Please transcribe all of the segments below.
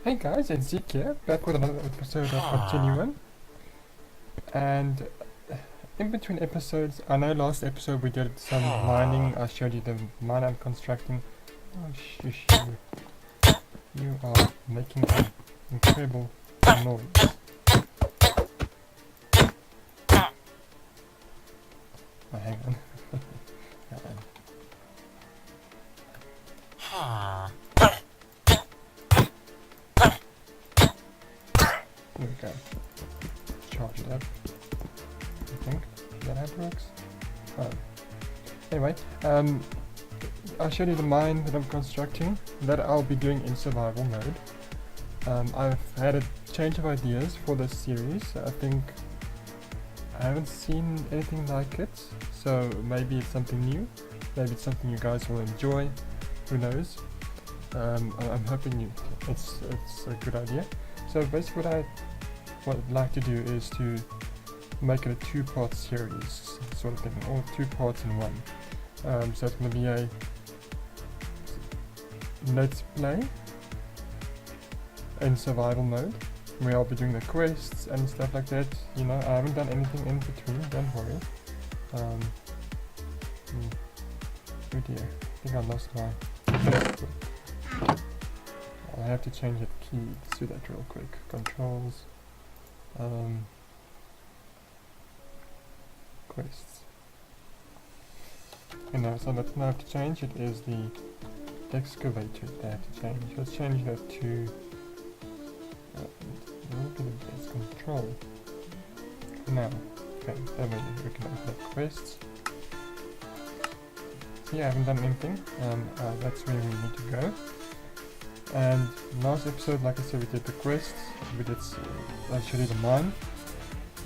Hey guys, it's Zeke here, back with another episode of Continuum. And in between episodes, I know last episode we did some mining. I showed you the mine I'm constructing. Oh shush you. You are making an incredible noise. Oh, hang on. There we go. Charge it up. I think that how it works. Oh. Anyway, I showed you the mine that I'm constructing that I'll be doing in survival mode. I've had a change of ideas for this series. I think I haven't seen anything like it, so maybe it's something new. Maybe it's something you guys will enjoy. Who knows? I'm hoping it's a good idea. So basically what I'd like to do is to make it a two-part series sort of thing, or 2 parts in one. So it's going to be a let's play in survival mode, where I'll be doing the quests and stuff like that. You know, I haven't done anything in between, don't worry. Oh dear, I think I lost my... I have to change the key. Let's do that real quick. Controls. Quests. Okay, now, so that's now to change it is the excavator that I have to change. Let's change that to it's control. Now, okay, then we can open up quests. So yeah, I haven't done anything. That's where we need to go. And last episode, like I said, we did the quests. We did actually the mine,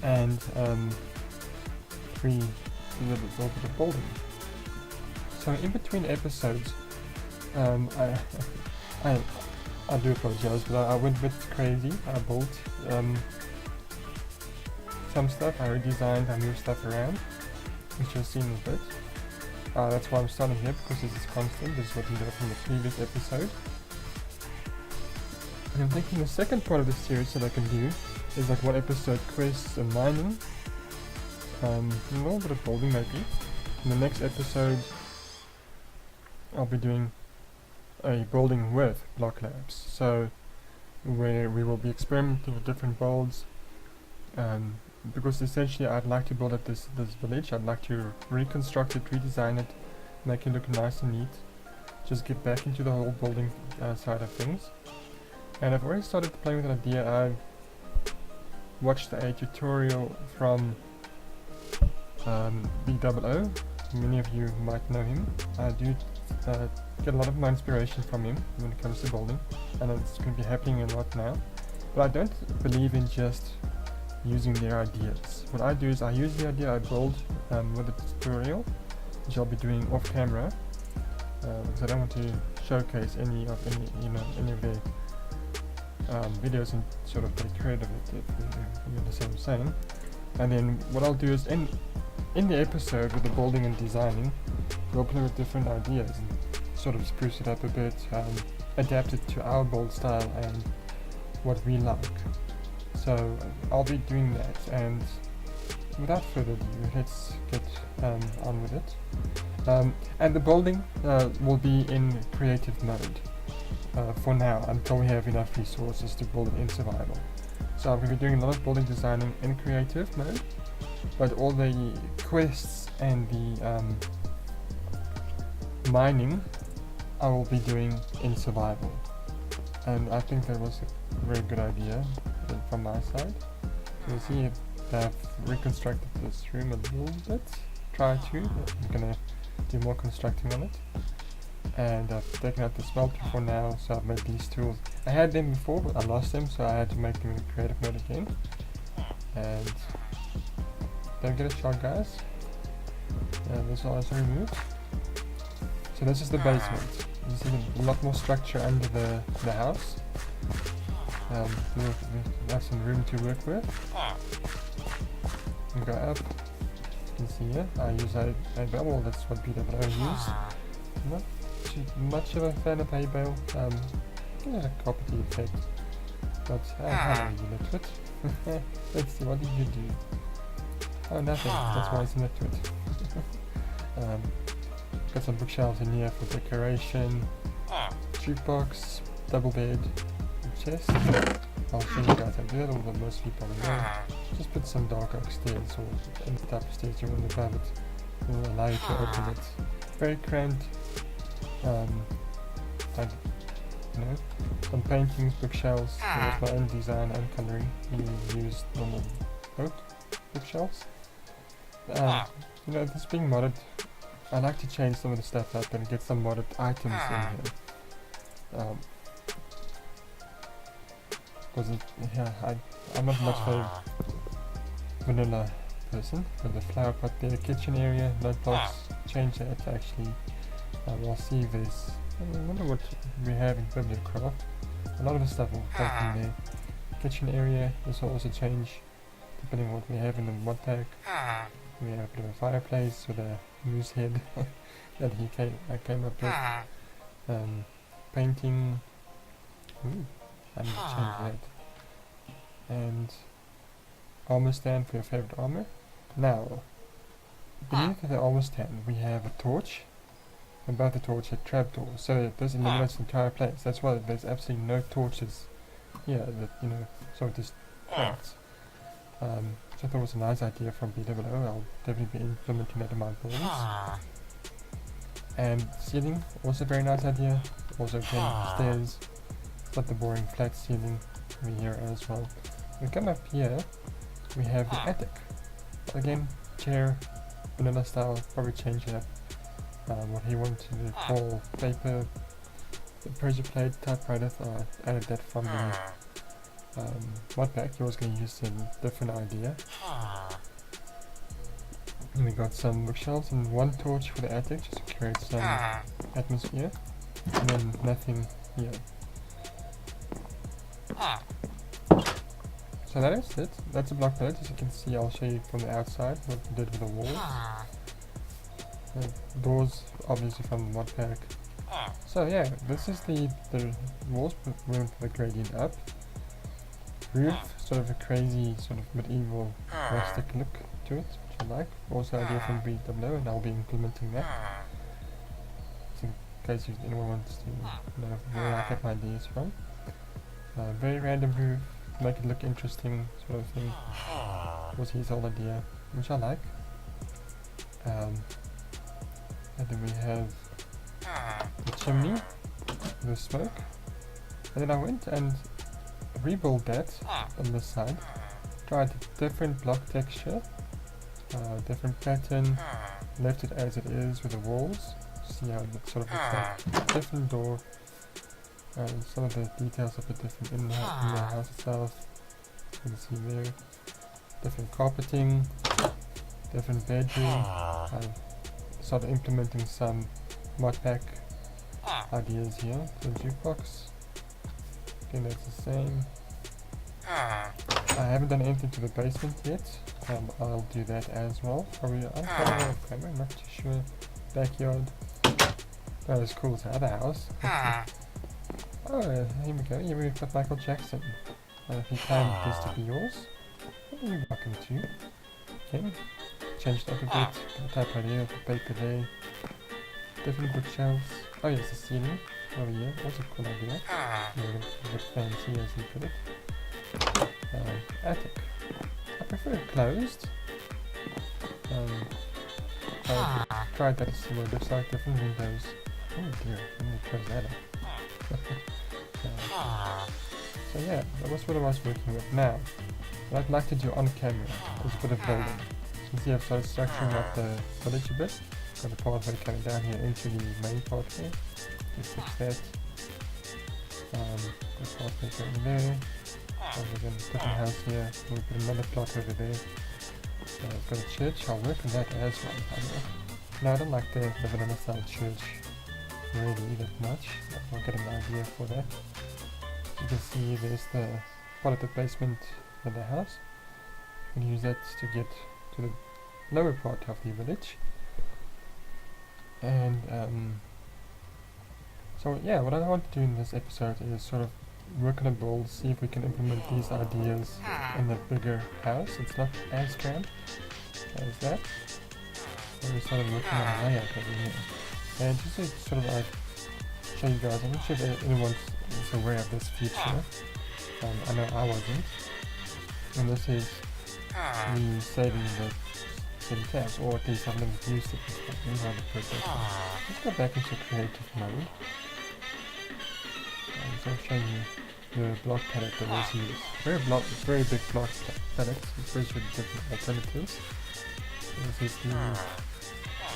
and we did a little bit of building. So in between episodes, I do apologize, but I went a bit crazy. I built some stuff. I redesigned. I moved stuff around, which you'll see in a bit. That's why I'm starting here, because this is constant. This is what we did from the previous episode. And I'm thinking the second part of the series that I can do is like 1 episode quests and mining, a little bit of building maybe. In the next episode I'll be doing a building with block labs, so where we will be experimenting with different builds, because essentially I'd like to build up this village. I'd like to reconstruct it, redesign it, make it look nice and neat, just get back into the whole building side of things. And I've already started playing with an idea. I've watched a tutorial from BOO. Many of you might know him. I do get a lot of my inspiration from him when it comes to building, and it's going to be happening a lot now. But I don't believe in just using their ideas. What I do is I use the idea, I build with a tutorial, which I'll be doing off camera, because I don't want to showcase any of their videos and sort of take credit of it, if you understand what I'm saying. And then what I'll do is in the episode with the building and designing, we'll play with different ideas and sort of spruce it up a bit, adapt it to our build style and what we like. So I'll be doing that, and without further ado, let's get on with it. And the building will be in creative mode for now, until we have enough resources to build it in survival. So I'm going to be doing a lot of building designing in creative mode, but all the quests and the mining I will be doing in survival. And I think that was a very good idea from my side. So you see I've reconstructed this room a little bit. I'm going to do more constructing on it. And I've taken out the smelter for now, so I've made these tools. I had them before, but I lost them, so I had to make them in creative mode again. And don't get a shot, guys. This all is removed. So this is the basement. You see a lot more structure under the house. We have some room to work with. And go up. You can see here, I use a bubble. That's what BOO used. Not too much of a fan of hay bale. It has a property effect. But hello, you literate. Let's see, what did you do? Oh, nothing. That's why it's illiterate. Got some bookshelves in here for decoration. Jukebox, double bed, chest. I'll show you guys how to do that, although most people know. Just put some dark oak stairs or any type of stairs you want above it. It will allow you to open it. Very cramped. Some paintings, bookshelves. There's my own design and colouring. We used normal oak bookshelves. This being modded, I like to change some of the stuff up and get some modded items in here. Because I'm not much of a vanilla person. With the flower pot there, kitchen area, note box, change that actually. We'll see if there's, I wonder what we have in Bibliocraft. A lot of the stuff will come from there. Kitchen area, this will also change depending on what we have in the modpack. We have a bit of a fireplace with a moose head that I came up with. Painting. Ooh, I need to change that. And armor stand for your favorite armor. Now, beneath the armor stand we have a torch. Above the torch a trapdoor, so this illuminates the entire place. That's why there's absolutely no torches here that, sort of just lights. So I thought it was a nice idea from BWO. I'll definitely be implementing that in my builds. And ceiling, also very nice idea. Also again, stairs. It's not the boring flat ceiling over here as well. We come up here, we have the attic. Again, chair, vanilla style, probably change it up. What he wanted to call paper, the pressure plate typewriter, so I added that from the modpack. He was going to use a different idea. And we got some bookshelves and one torch for the attic just to create some atmosphere, and then nothing here. So that is it. That's a block palette. As you can see, I'll show you from the outside what we did with the walls. Doors obviously from the modpack. So yeah, this is the walls room for the gradient up. Roof, sort of a crazy sort of medieval rustic look to it, which I like. Also idea from BWO, and I'll be implementing that. So in case anyone wants to know where I get my ideas from. Very random roof, make it look interesting sort of thing. Was his whole idea, which I like. And then we have the chimney, the smoke, and then I went and rebuilt that on this side. Tried different block texture, different pattern, left it as it is with the walls. See how it sort of looks like. Different door, some of the details are a bit different in the house itself. You can see there. Different carpeting, different bedroom. Started implementing some modpack ideas here. The jukebox, again that's the same. I haven't done anything to the basement yet. I'll do that as well. Probably I'm not too sure. Backyard. Not as cool as the other house. Oh, here we go. Here we've got Michael Jackson. If you claim this to be yours, you're welcome to. Okay. Changed up a bit, the type idea of the paper there. Different bookshelves. Oh yes, the ceiling over here, also a cool idea. A bit fancy as you put it. Attic. I prefer it closed. I tried that to see what it looks like, different windows. Oh dear, let me close that up. So yeah, that was what I was working with. Now, what I'd like to do on camera is a bit of building. You can see I've started structuring up the village a bit. Got the pathway coming down here into the main pathway. Just fix that. The pathway going there. Again, different house here. We'll put another plot over there. I've got a church. I'll work on that as well. No, I don't like the vanilla style church really that much. I'll get an idea for that. You can see there's the part of the basement of the house. You can use that to get to the lower part of the village. And so yeah, what I want to do in this episode is sort of work on a build, see if we can implement these ideas in a bigger house. It's not as cramped as that. So we started working on a layout over here. And just to sort of show you guys, I'm not sure if anyone is aware of this feature. I know I wasn't. And this is me saving the same tabs, or at least I've never used it before. You know how to process it. Let's go back into creative mode. So I'll show you the block palette that was used. Very big block palette with very different alternatives. So this is the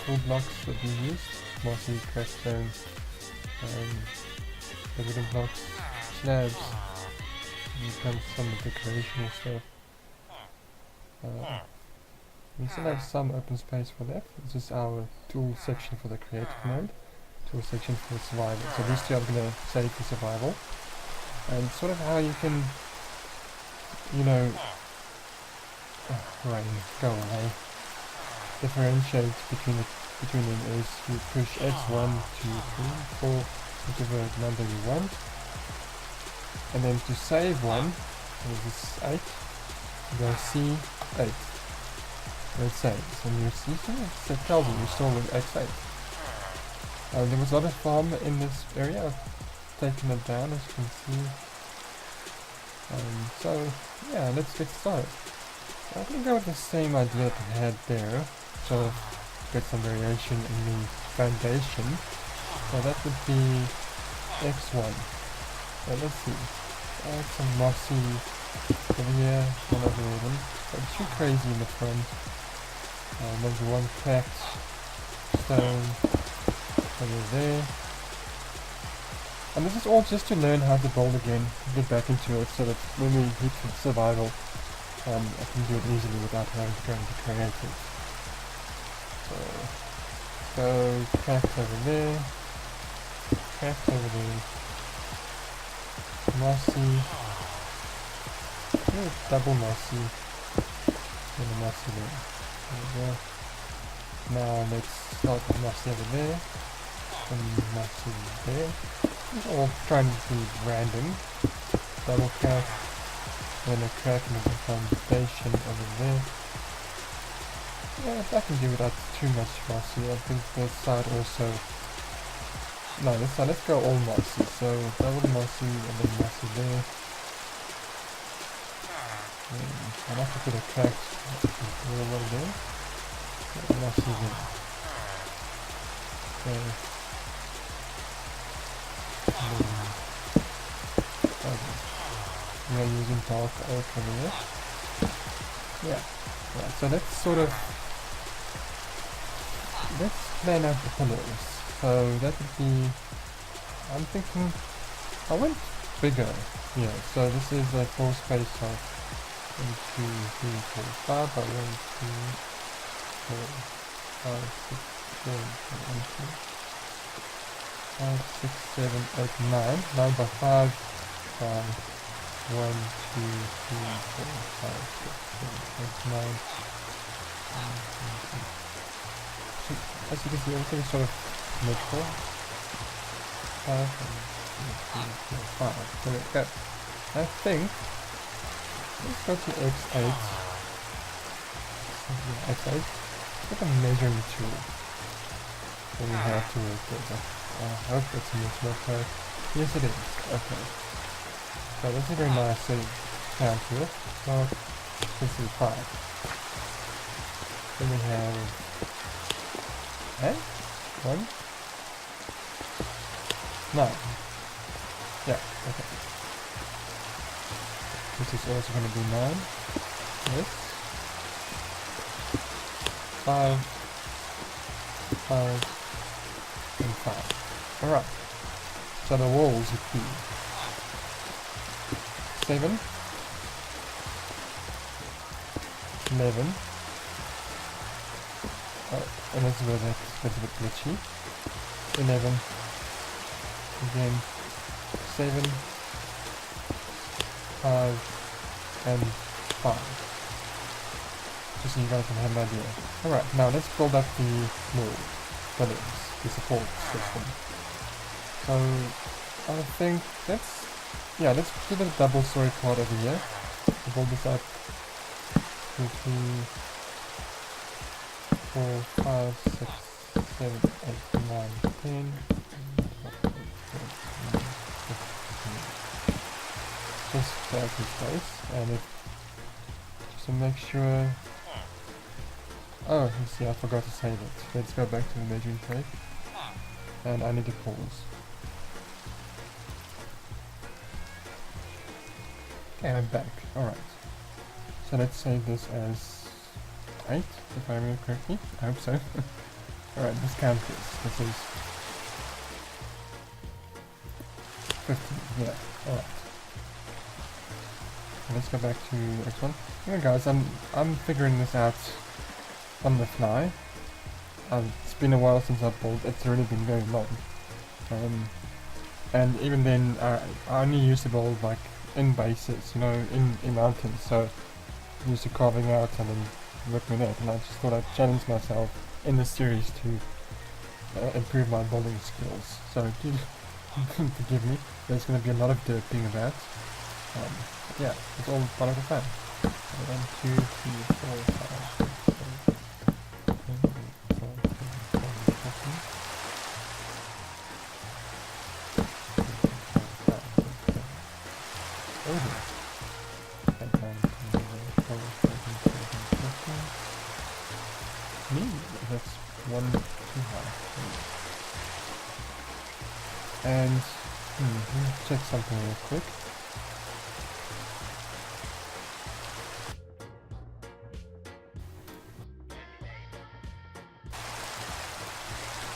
full blocks that we used, mossy, cracked stone, the wooden blocks, slabs, and comes some of the decorational stuff. We still have some open space for that. This is our tool section for the creative mode, tool section for survival. So these two I'm going to save for survival. And sort of how you can, you know, rain, go away. Differentiate between them is you push X1, 2, 3, 4, whichever number you want. And then to save one, this is 8, you go C8. Let's say, and you see, so it tells you you're still with X8. There was a lot of farm in this area. I've taken it down, as you can see. So yeah, let's get started. I'm going to go with the same idea that I had there, sort of get some variation in the foundation. So that would be X1. So let's see. Add some mossy over here, one over them. But too crazy in the front. Maybe one cracked stone over there. And this is all just to learn how to build again, get back into it, so that when we hit survival, I can do it easily without having to go into creative. So cracked over there, cracked over there, mossy, double mossy, and a mossy there. There we go. Now let's start with mossy over there, and mossy there. It's all trying to be random. Double crack, then a crack in the foundation over there. Yeah, I can do without too much mossy. I think this side also. No, this side, let's go all mossy. So double mossy and then mossy there. I'll have to put a crack over there. Mossy there. Okay. We are using dark oak over here. Yeah. Right, so let's plan out the pillars. So that would be, I'm thinking, I went bigger here. So this is a full space of 1, 2, 3, 4, 5 by 1, 2, 4, 5, 6, 7, 8, 5, 6, 7, 8, 9. 9 by 5 by 1, 2, 3, 4, 5, 6, 7, 8, 9. So, as you can see, everything is sort of mid-4. 5, 1, 2, 3, 4, 5. So that, I think, let's go to X8. X8. Get a measuring tool that we have to work with. I hope it's in this modpack. Yes, it is. Okay. So this is very nice count here. So this is 5. Then we have 1, 9. Yeah, okay. This is also going to be 9. Yes. 5, 5, and 5. Alright. So the walls would be 7, 11, and that's where that's a bit glitchy. 11, again, 7, 5, and 5. Just so you guys can have an idea. Alright, now let's build up the wall, pillars, the support system. So I think let's Yeah, let's do the double story part over here. We'll build this up. 2, 3, 4, 5, 6, 7, 8, 9, 10. Just drag his face, and it, just to make sure. Oh, you see, I forgot to save it. Let's go back to the measuring tape, and I need to pause. Okay, I'm back. Alright. So let's save this as 8, if I remember correctly. I hope so. Alright, let's count this. This is 15, yeah, alright. Let's go back to the next one. Yeah guys, I'm figuring this out on the fly. It's been a while since I've built, it's already been very long. And even then, I only used to build like in bases, you know, in mountains, so I'm used to carving out and then working with it, and I just thought I'd challenge myself in this series to improve my building skills. So do forgive me, there's going to be a lot of dirt being about. Yeah, it's all part of the fun. 1, 2, 3, 4, 5, 6, 7, 8, 9, 10, 11, 12, 13. Me? That's one too high. And let me check something real quick.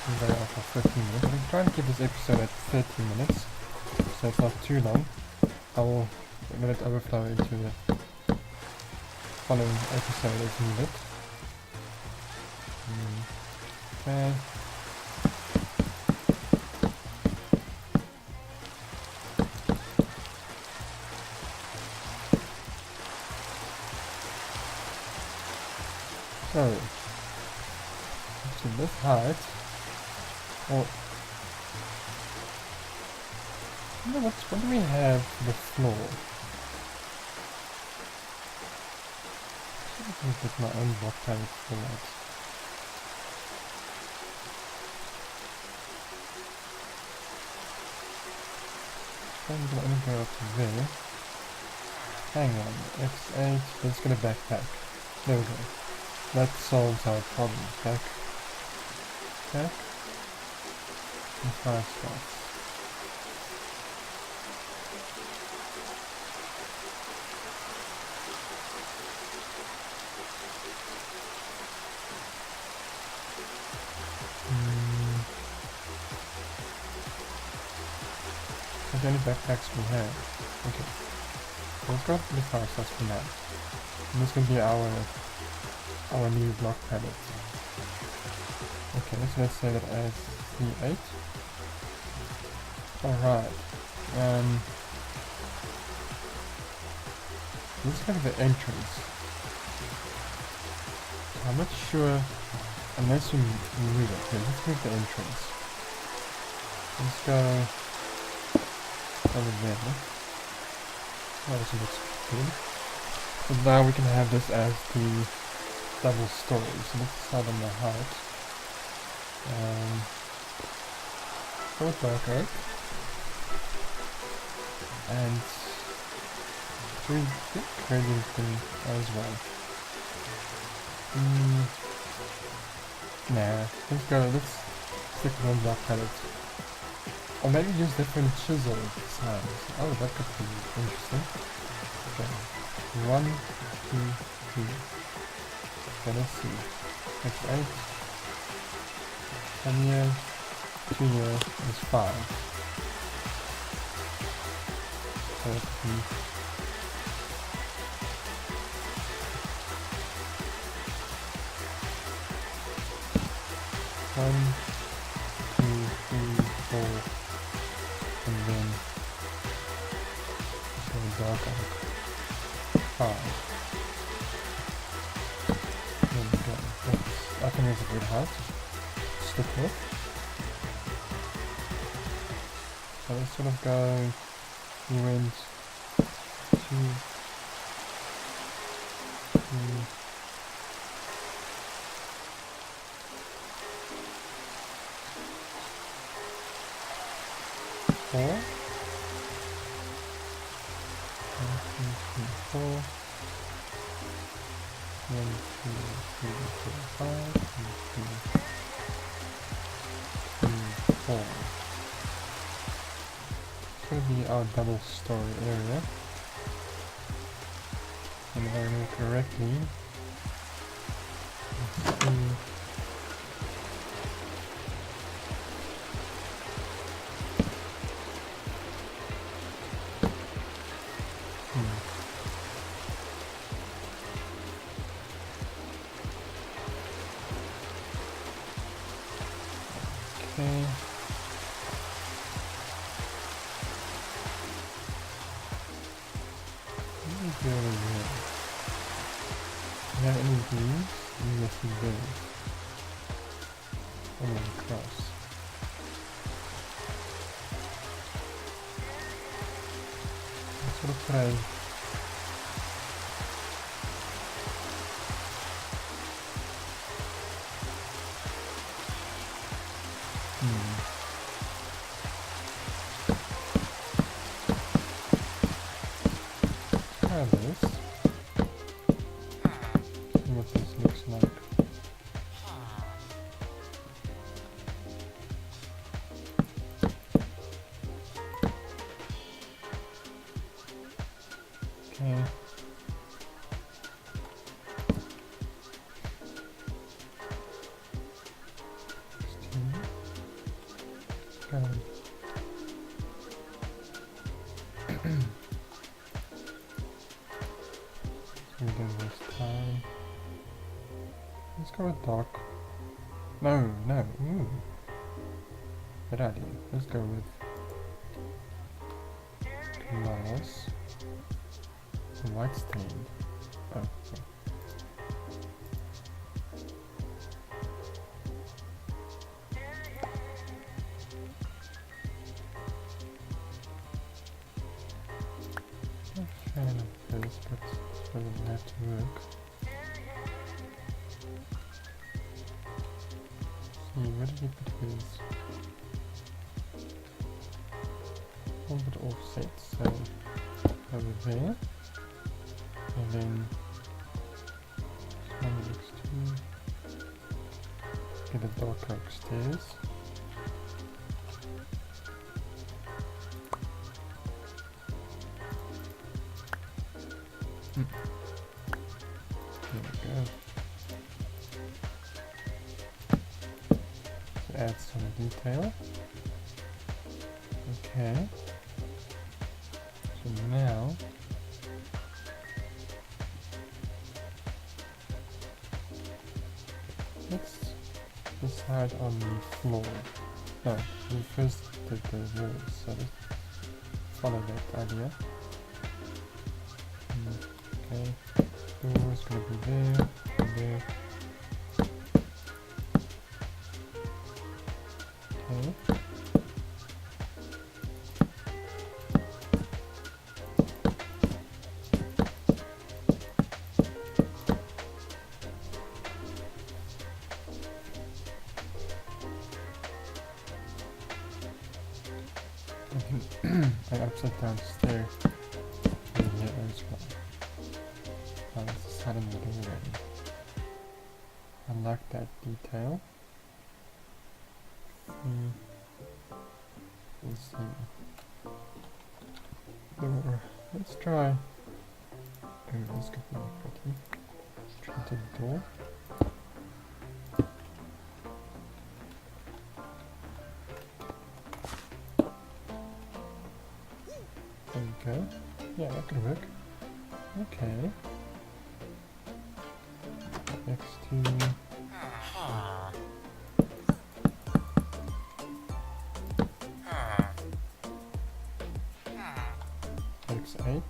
I'm going on for 15 minutes. I'm trying to keep this episode at 30 minutes, so it's not too long. I will let it overflow into the following episode as needed. Okay. So, to this height, or what do we have for the floor? Let me put my own block palette for that. I'm gonna only go up to there. Hang on, X8, let's get a backpack. There we go. That solves our problem. Back. And 5 spots. That's the only backpacks we have. Okay. Let's go to the 5 spots for now. And this will be our new block palette. Okay, so let's say that as C8. Alright. Let's go to the entrance. I'm not sure, unless we move it. Okay, let's move the entrance. Let's go over there. Oh, this looks good. So now we can have this as the double story. So let's start on the height. Dark oak. And 3 gradient thing as well. Nah, let's stick with one block palette. Or maybe use different chisel sounds. Oh, that could be interesting. Okay. 1, 2, 3. Okay, let's see. X8. And here, 2 here is 5. So that could be 1, 2, 3, 4, and then dark oak 5. There we go. I think that's a good height. Stick with. So let's sort of go He went 2, 3, 4. 1, 2, 3, 4. 1, 2, 3, 4, 5. 1, 2, 3, 4. It's going to be our double story area. And if I remember correctly, let's see. Okay. What is the other way? Do you have any of these? Yes, we do. And then cross. Let's sort of try. Try this. See what this looks like. Okay. We don't waste time. Let's go with dark. No. Ooh. Good idea. Let's go with glass. White stain. Oh, okay. Not a fan of this, but it doesn't have to work. See, where did he put his? A little bit offset, so over there. And then one next to get a darker upstairs. There we go. So add some detail. Okay. So now let's decide on the floor. No, we first did the walls, so let's follow that idea. Okay, door's gonna be there, and there. Okay. An upside down stair in here as well. Oh, it's a sudden already. I like that detail. We'll see. Door. Let's try. Oh, this could be pretty. Let's try the door. There we go. Yeah, that could work. Okay. Next to X8.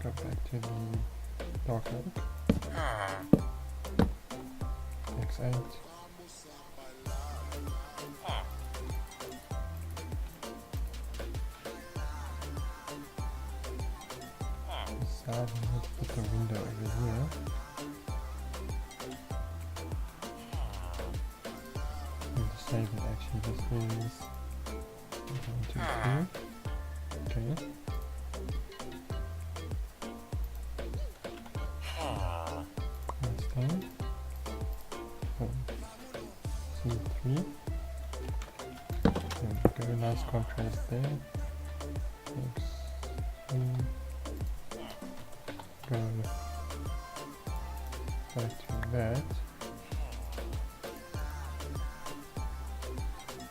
Go back to the dark oak. X8. side, and let's put the window over here. And to save it, actually, this is 1, 2, 3. Okay. Understand? So, C3. There we go, nice contrast there. X3. Go back to that.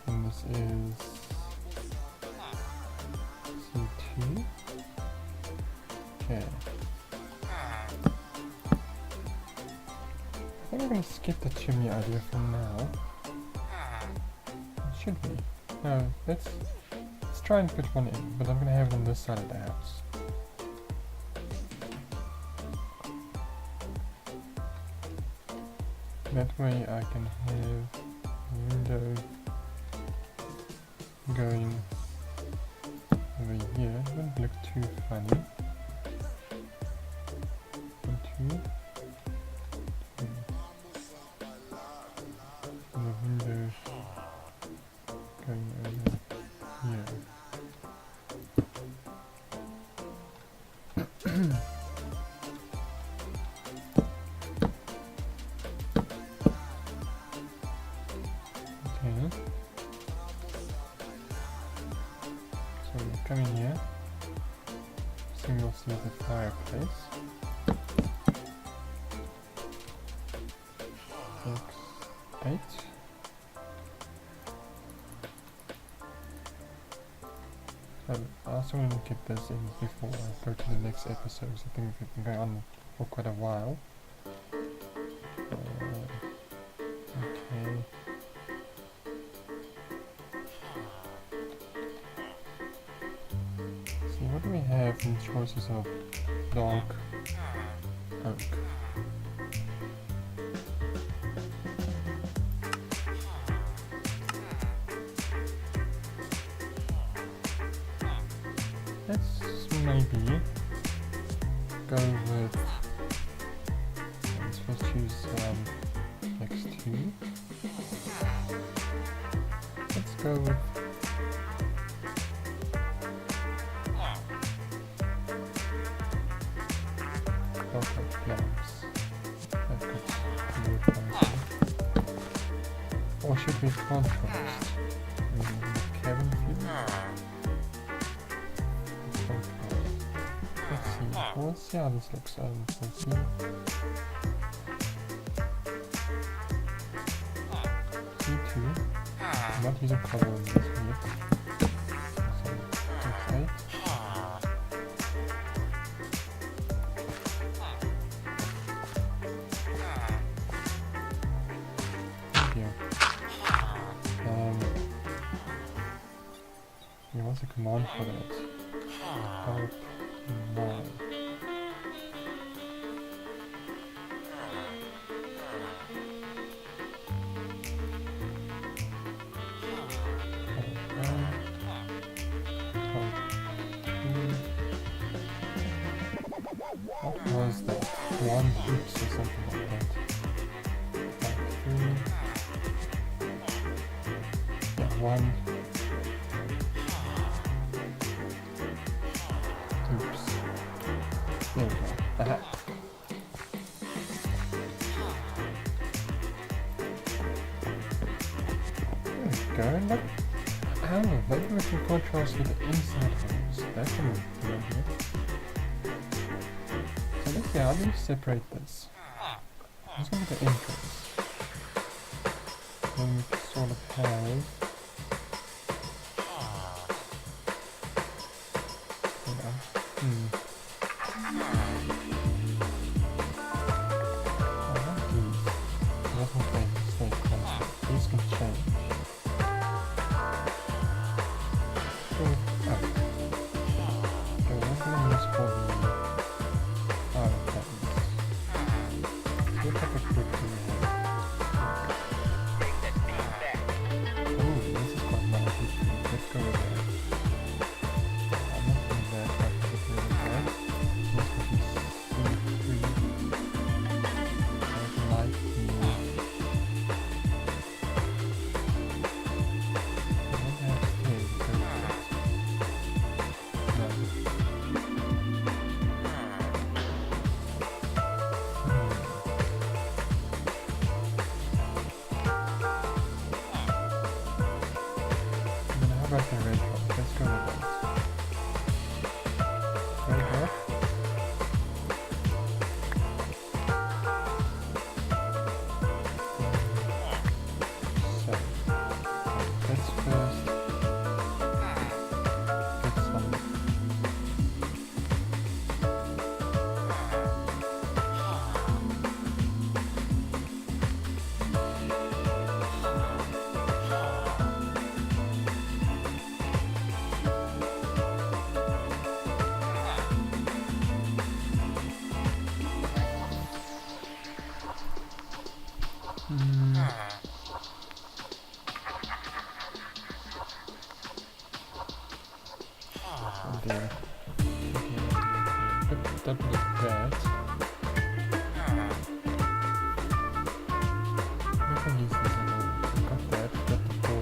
And this is C2. Okay. I think I'm going to skip the chimney idea for now. Should we? No, let's try and put one in, but I'm going to have it on this side of the house. That way I can have a window going over here. It wouldn't look too funny. 1, 2. And the window going over here. Okay. So we come in here. So you'll see the fireplace. X8. I also want to get this in before I go to the next episodes. I think we've been going on for quite a while. Okay. So what do we have in choices of dark oak? Let's maybe go with, let's first choose X2. Let's go with dark lamps. That could look nicer. Or should we contrast in the cabin view? Let's see how this looks. Let's see. C2. I'm not using color in this yet. So, X8. Thank you. What's the command for that? Help 9. What was that? 1 oops or something like that. 3. Yeah, 1. Oops. There we go. Aha. There we go. Look. Oh, maybe we can contrast with the inside walls. That can be good. So let's see, how do we separate this? Let's go with the entrance. Then we sort of have... These can change. Ooh. got the red drop. Let's go with that. Red drop. So, let's first get some. There. Double that. We can use this at all. Got that, got the 4.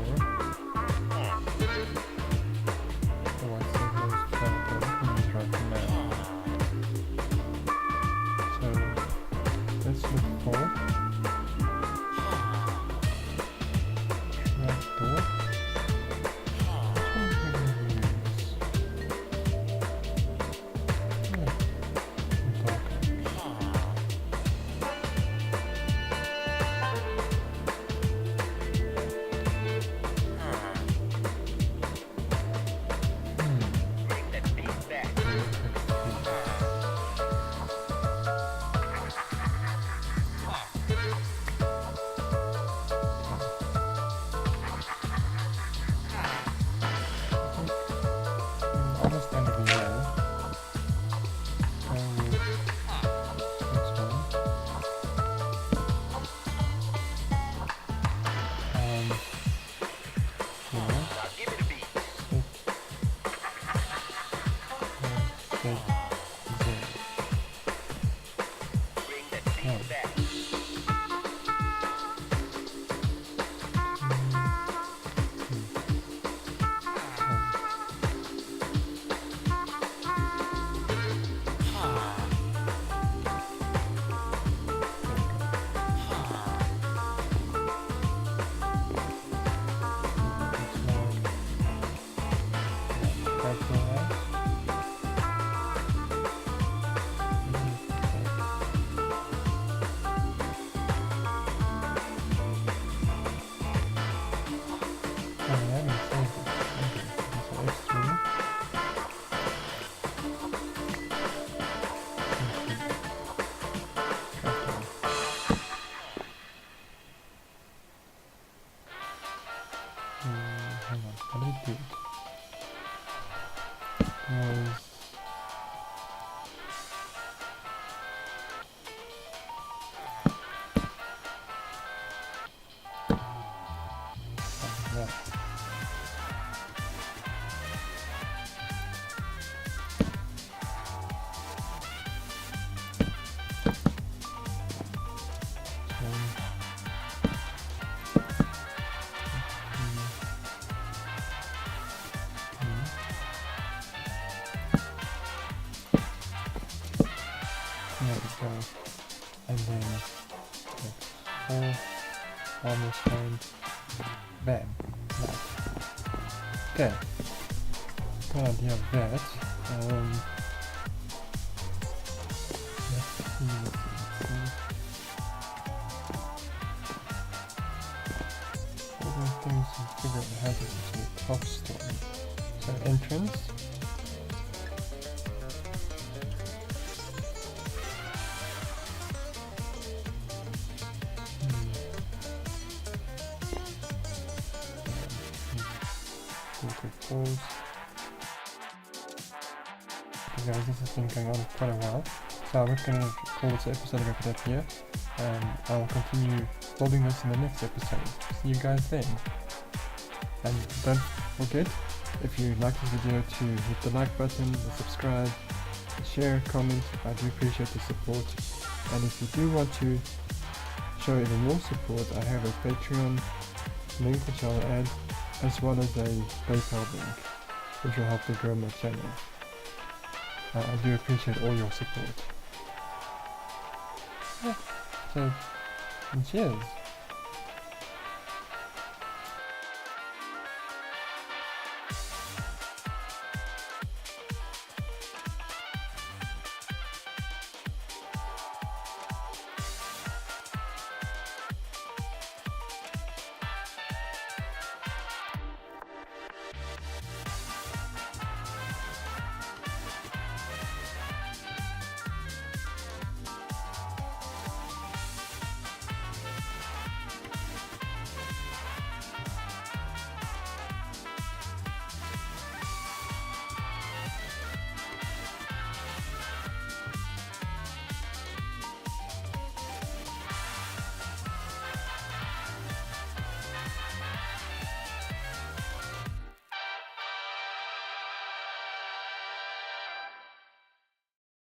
Otherwise there's no trouble we can use right now. So let's look for trapdoor. Almost end of the year. Next one. Hang on, how did it do it? Was that. There we go. And then that's 4, almost found. Bam. Nice. Okay. Good idea of that. Let's see. All those things to figure out how to do the top story. So entrance. Pause. Okay guys, this has been going on quite a while, so I'm just going to call this episode wrap it up here. I'll continue building this in the next episode. See you guys then. And don't forget, if you like this video, to hit the like button, the subscribe, share, comment. I do appreciate the support. And if you do want to show even more support, I have a Patreon link which I'll add, as well as a PayPal link, which will help to grow my channel. I do appreciate all your support. Yeah. So, cheers!